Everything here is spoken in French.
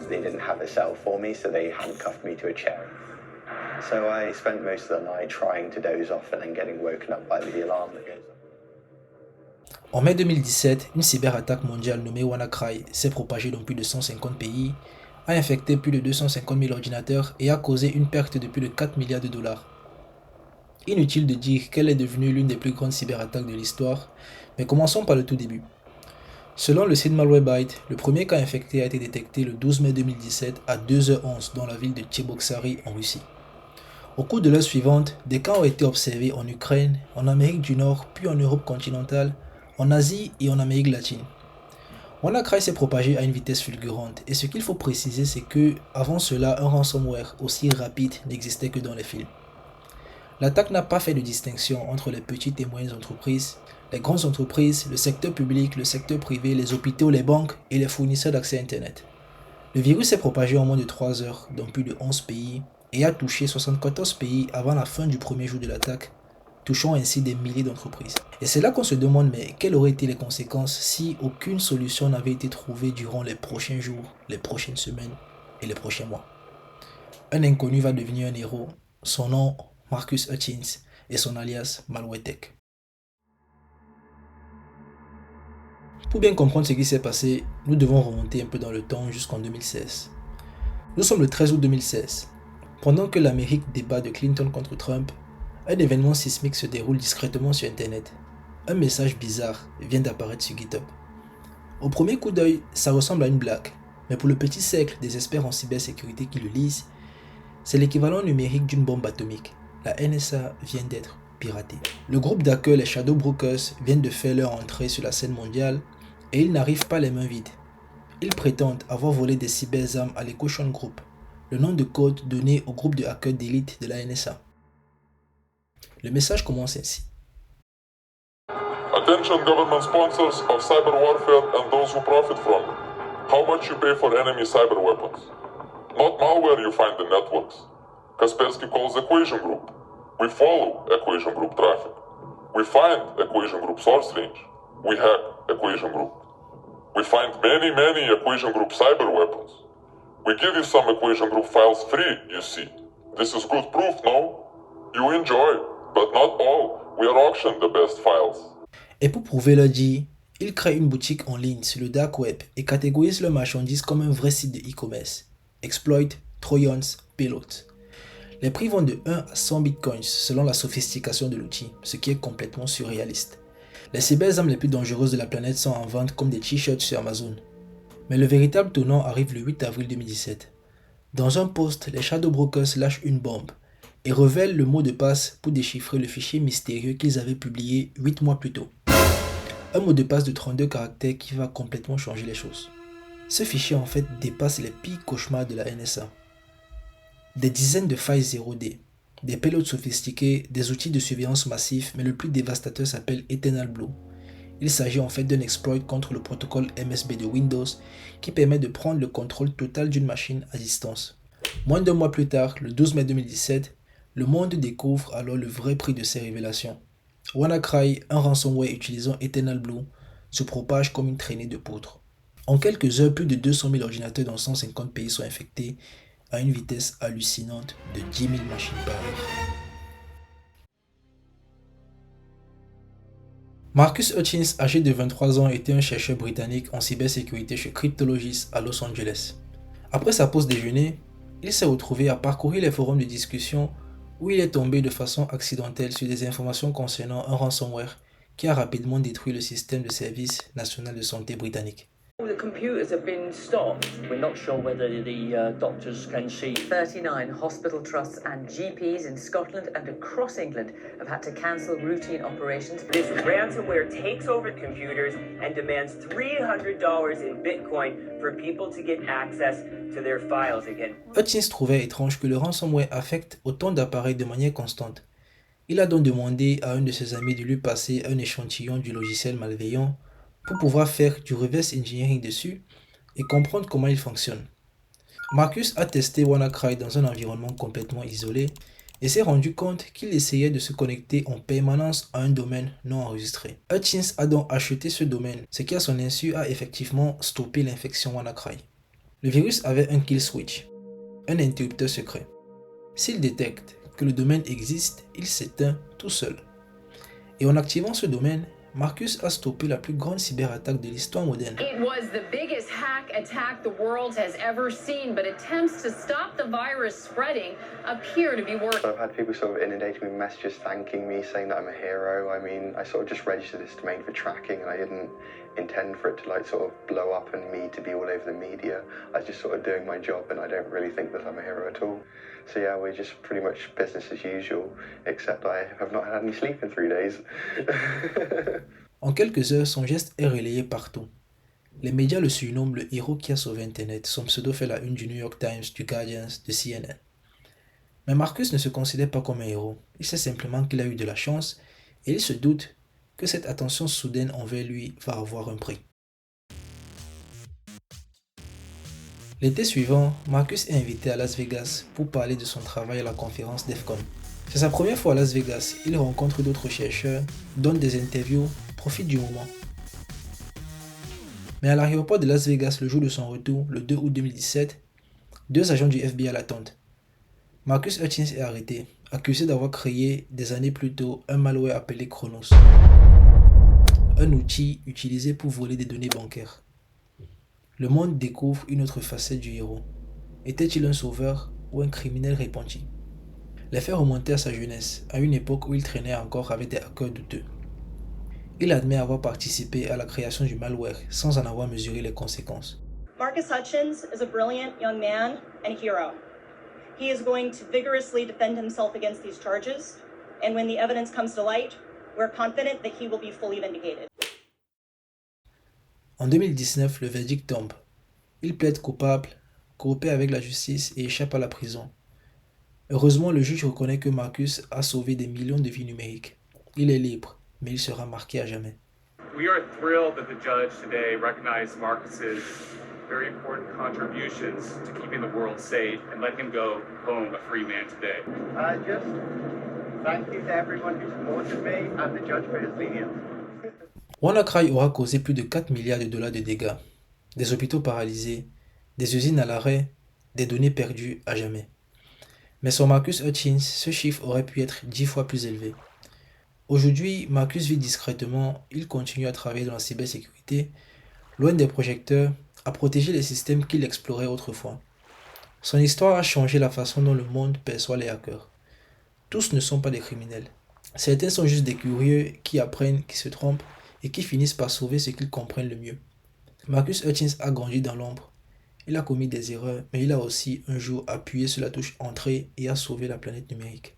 They didn't have a cell for me, so they handcuffed me to a chair. So I spent most of the night trying to doze off and then getting woken up by the alarm that goes off. En mai 2017, une cyberattaque mondiale nommée WannaCry s'est propagée dans plus de 150 pays, a infecté plus de 250 000 ordinateurs et a causé une perte de plus de 4 milliards de dollars. Inutile de dire qu'elle est devenue l'une des plus grandes cyberattaques de l'histoire, mais commençons par le tout début. Selon le site Malwarebytes, le premier cas infecté a été détecté le 12 mai 2017 à 2h11 dans la ville de Tcheboksary en Russie. Au cours de l'heure suivante, des cas ont été observés en Ukraine, en Amérique du Nord, puis en Europe continentale, en Asie et en Amérique latine. WannaCry s'est propagé à une vitesse fulgurante et ce qu'il faut préciser c'est que, avant cela, un ransomware aussi rapide n'existait que dans les films. L'attaque n'a pas fait de distinction entre les petites et moyennes entreprises, les grandes entreprises, le secteur public, le secteur privé, les hôpitaux, les banques et les fournisseurs d'accès Internet. Le virus s'est propagé en moins de 3 heures dans plus de 11 pays et a touché 74 pays avant la fin du premier jour de l'attaque, touchant ainsi des milliers d'entreprises. Et c'est là qu'on se demande mais quelles auraient été les conséquences si aucune solution n'avait été trouvée durant les prochains jours, les prochaines semaines et les prochains mois. Un inconnu va devenir un héros, son nom Marcus Hutchins et son alias MalwareTech. Pour bien comprendre ce qui s'est passé, nous devons remonter un peu dans le temps jusqu'en 2016. Nous sommes le 13 août 2016. Pendant que l'Amérique débat de Clinton contre Trump, un événement sismique se déroule discrètement sur Internet. Un message bizarre vient d'apparaître sur GitHub. Au premier coup d'œil, ça ressemble à une blague, mais pour le petit cercle des experts en cybersécurité qui le lisent, c'est l'équivalent numérique d'une bombe atomique. La NSA vient d'être piratée. Le groupe d'hackers, les Shadow Brokers, viennent de faire leur entrée sur la scène mondiale et ils n'arrivent pas les mains vides. Ils prétendent avoir volé des cyberarmes à l'Echoshon Group, le nom de code donné au groupe de hackers d'élite de la NSA. Le message commence ainsi. Attention government sponsors of cyber warfare and those who profit from it. How much you pay for enemy cyber weapons? Not malware you find in networks. Kaspersky calls Equation Group. We follow Equation Group traffic. We find Equation Group source range. We hack Equation Group. We find many Equation Group cyber weapons. We give you some Equation Group files free, you see. This is good proof, no? You enjoy, but not all. We are auction the best files. Et pour prouver leur dit, ils créent une boutique en ligne sur le dark web et catégorisent leurs marchandises comme un vrai site de e-commerce. Exploit, Trojans, Payloads. Les prix vont de 1 à 100 bitcoins selon la sophistication de l'outil, ce qui est complètement surréaliste. Les cyberarmes les plus dangereuses de la planète sont en vente comme des t-shirts sur Amazon. Mais le véritable tournant arrive le 8 avril 2017. Dans un post, les Shadow Brokers lâchent une bombe et révèlent le mot de passe pour déchiffrer le fichier mystérieux qu'ils avaient publié 8 mois plus tôt. Un mot de passe de 32 caractères qui va complètement changer les choses. Ce fichier en fait dépasse les pires cauchemars de la NSA. Des dizaines de failles 0D, des payloads sophistiqués, des outils de surveillance massifs, mais le plus dévastateur s'appelle Eternal Blue. Il s'agit en fait d'un exploit contre le protocole MSB de Windows qui permet de prendre le contrôle total d'une machine à distance. Moins d'un mois plus tard, le 12 mai 2017, le monde découvre alors le vrai prix de ces révélations. WannaCry, un ransomware utilisant Eternal Blue, se propage comme une traînée de poudre. En quelques heures, plus de 200 000 ordinateurs dans 150 pays sont infectés à une vitesse hallucinante de 10 000 machines par heure. Marcus Hutchins, âgé de 23 ans, était un chercheur britannique en cybersécurité chez Cryptologist à Los Angeles. Après sa pause déjeuner, il s'est retrouvé à parcourir les forums de discussion où il est tombé de façon accidentelle sur des informations concernant un ransomware qui a rapidement détruit le système de service national de santé britannique. The computers have been stopped. We're not sure whether the doctors can see. 39 hospital trusts and GPs in Scotland and across England have had to cancel routine operations. This ransomware takes over computers and demands $300 in Bitcoin for people to get access to their files again. Hutchins trouvait étrange que le ransomware affecte autant d'appareils de manière constante. Il a donc demandé à un de ses amis de lui passer un échantillon du logiciel malveillant pour pouvoir faire du reverse engineering dessus et comprendre comment il fonctionne. Marcus a testé WannaCry dans un environnement complètement isolé et s'est rendu compte qu'il essayait de se connecter en permanence à un domaine non enregistré. Hutchins a donc acheté ce domaine, ce qui à son insu a effectivement stoppé l'infection WannaCry. Le virus avait un kill switch, un interrupteur secret. S'il détecte que le domaine existe, il s'éteint tout seul. Et en activant ce domaine, Marcus a stoppé la plus grande cyberattaque de l'histoire moderne. It was the biggest hack attack the world has ever seen, but attempts to stop the virus spreading appear to be working. I've had people sort of inundating me with messages thanking me, saying that I'm a hero. I mean, I sort of just registered this domain for tracking and I didn't intend for it to like sort of blow up and me to be all over the media. I was just sort of doing my job and I don't really think that I'm a hero at all. So yeah, we're just pretty much business as usual, except I have not had any sleep in 3 days. En quelques heures, son geste est relayé partout. Les médias le surnomment le héros qui a sauvé Internet. Son pseudo fait la une du New York Times, du Guardian, de CNN. Mais Marcus ne se considère pas comme un héros. Il sait simplement qu'il a eu de la chance et il se doute que cette attention soudaine envers lui va avoir un prix. L'été suivant, Marcus est invité à Las Vegas pour parler de son travail à la conférence DEF CON. C'est sa première fois à Las Vegas. Il rencontre d'autres chercheurs, donne des interviews, profite du moment. Mais à l'aéroport de Las Vegas, le jour de son retour, le 2 août 2017, 2 agents du FBI l'attendent. Marcus Hutchins est arrêté, accusé d'avoir créé des années plus tôt un malware appelé Chronos, un outil utilisé pour voler des données bancaires. Le monde découvre une autre facette du héros. Était-il un sauveur ou un criminel repenti? Les faits remontaient à sa jeunesse, à une époque où il traînait encore avec des hackers douteux. Il admet avoir participé à la création du malware sans en avoir mesuré les conséquences. Marcus Hutchins is a brilliant young man and a hero. He is going to vigorously defend himself against these charges, and when the evidence comes to light, we're confident that he will be fully vindicated. En 2019, le verdict tombe. Il plaide coupable, coopère avec la justice et échappe à la prison. Heureusement, le juge reconnaît que Marcus a sauvé des millions de vies numériques. Il est libre, mais il sera marqué à jamais. We are thrilled that the judge today recognized Marcus's very important contributions to keeping the world safe and let him go home a free man today. Just thank you to everyone who supported me and the judge for his lenience. WannaCry aura causé plus de 4 milliards de dollars de dégâts. Des hôpitaux paralysés, des usines à l'arrêt, des données perdues à jamais. Mais sur Marcus Hutchins, ce chiffre aurait pu être 10 fois plus élevé. Aujourd'hui, Marcus vit discrètement, il continue à travailler dans la cybersécurité, loin des projecteurs, à protéger les systèmes qu'il explorait autrefois. Son histoire a changé la façon dont le monde perçoit les hackers. Tous ne sont pas des criminels. Certains sont juste des curieux qui apprennent, qui se trompent et qui finissent par sauver ce qu'ils comprennent le mieux. Marcus Hutchins a grandi dans l'ombre. Il a commis des erreurs, mais il a aussi un jour appuyé sur la touche Entrée et a sauvé la planète numérique.